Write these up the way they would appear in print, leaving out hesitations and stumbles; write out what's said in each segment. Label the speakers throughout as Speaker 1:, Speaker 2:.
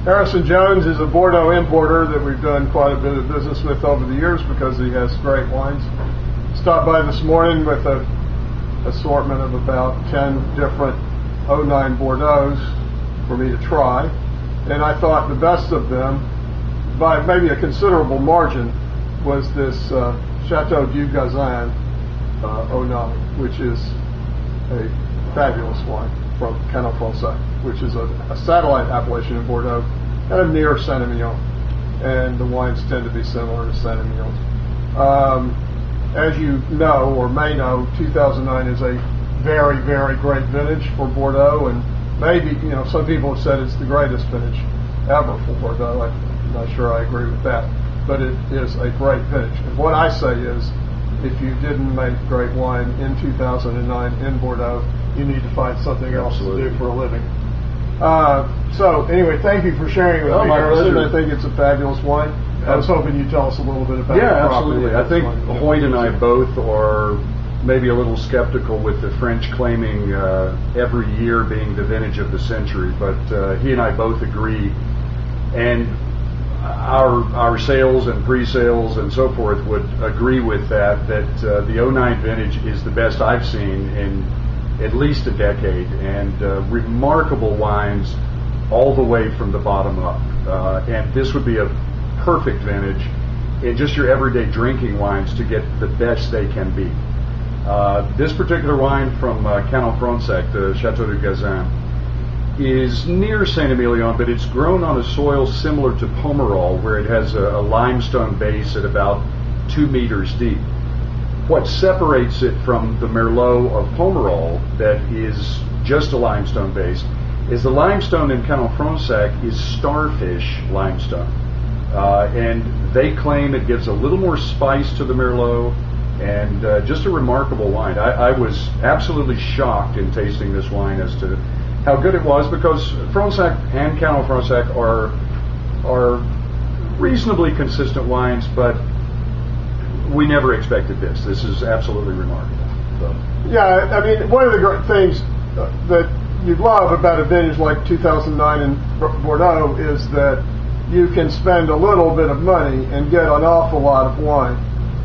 Speaker 1: Harrison Jones is a Bordeaux importer that we've done quite a bit of business with over the years because he has great wines. Stopped by this morning with an assortment of about 10 different 09 Bordeaux's for me to try, and I thought the best of them, by maybe a considerable margin, was this Chateau du Gazin 09, which is a fabulous wine from Chateau du Gazin, which is a satellite appellation in Bordeaux, kind of near Saint-Emilion, and the wines tend to be similar to Saint-Emilion. As you know, or may know, 2009 is a very, very great vintage for Bordeaux, and maybe, some people have said it's the greatest vintage ever for Bordeaux. I'm not sure I agree with that, but it is a great vintage. And what I say is, if you didn't make great wine in 2009 in Bordeaux, you need to find something else to do for a living. So anyway, thank you for sharing it with me, Harrison. I think it's a fabulous wine. I was hoping you'd tell us a little bit about it.
Speaker 2: Yeah, absolutely. I think Hoyt and I both are maybe a little skeptical with the French claiming every year being the vintage of the century, but he and I both agree, and our sales and pre-sales and so forth would agree with that the 09 vintage is the best I've seen in at least a decade, and remarkable wines all the way from the bottom up. And this would be a perfect vintage in just your everyday drinking wines to get the best they can be. This particular wine from Canon Fronsac, the Chateau du Gazin, is near Saint-Emilion, but it's grown on a soil similar to Pomerol, where it has a limestone base at about 2 meters deep. What separates it from the Merlot of Pomerol, that is just a limestone base, is the limestone in Canon Fronsac is starfish limestone. And they claim it gives a little more spice to the Merlot, and just a remarkable wine. I was absolutely shocked in tasting this wine as to how good it was, because Fronsac and Canon Fronsac are reasonably consistent wines, but we never expected this. This is absolutely remarkable. So.
Speaker 1: Yeah, I mean, one of the great things that you love about a vintage like 2009 in Bordeaux is that you can spend a little bit of money and get an awful lot of wine.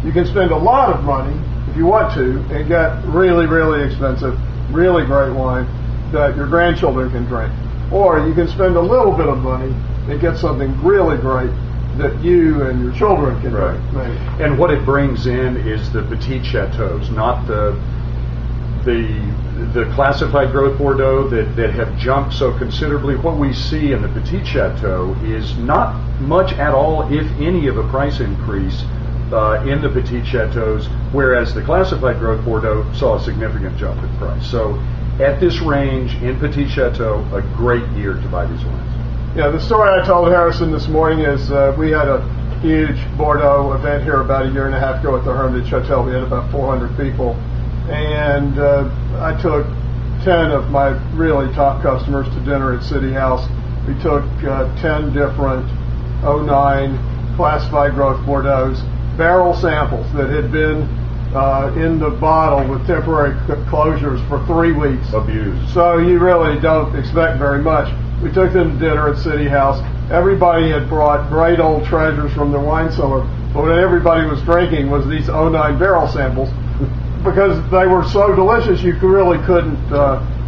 Speaker 1: You can spend a lot of money, if you want to, and get really, really expensive, really great wine that your grandchildren can drink. Or you can spend a little bit of money and get something really great that you and your children can drink. Maybe.
Speaker 2: And what it brings in is the petite chateaus, not the classified growth Bordeaux that have jumped so considerably. What we see in the petite chateau is not much at all, if any, of a price increase in the petite chateaus, whereas the classified growth Bordeaux saw a significant jump in price. So at this range in petite chateau, a great year to buy these wines.
Speaker 1: Yeah, the story I told Harrison this morning is we had a huge Bordeaux event here about a year and a half ago at the Hermitage Hotel. We had about 400 people, and I took 10 of my really top customers to dinner at City House. We took 10 different 09 classified growth Bordeaux's, barrel samples that had been in the bottle with temporary closures for 3 weeks.
Speaker 2: Abused.
Speaker 1: So you really don't expect very much. We took them to dinner at City House. Everybody had brought great old treasures from their wine cellar, but what everybody was drinking was these 09 barrel samples because they were so delicious you really couldn't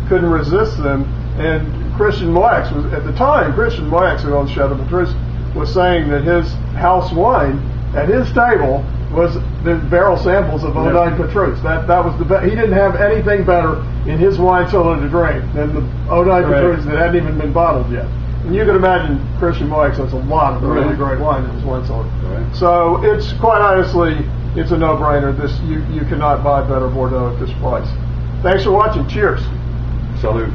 Speaker 1: resist them. And Christian Moix was, at the time, Christian Moix, who owns Chateau Petrus, was saying that his house wine at his table was the barrel samples of 09 Petrus. That was the best. He didn't have anything better in his wine cellar to drink than the 09 Petrus that hadn't even been bottled yet. And you can imagine Christian Moix has a lot of really great wine in his wine cellar. So it's quite honestly, it's a no-brainer. This you cannot buy better Bordeaux at this price. Thanks for watching. Cheers.
Speaker 2: Salute.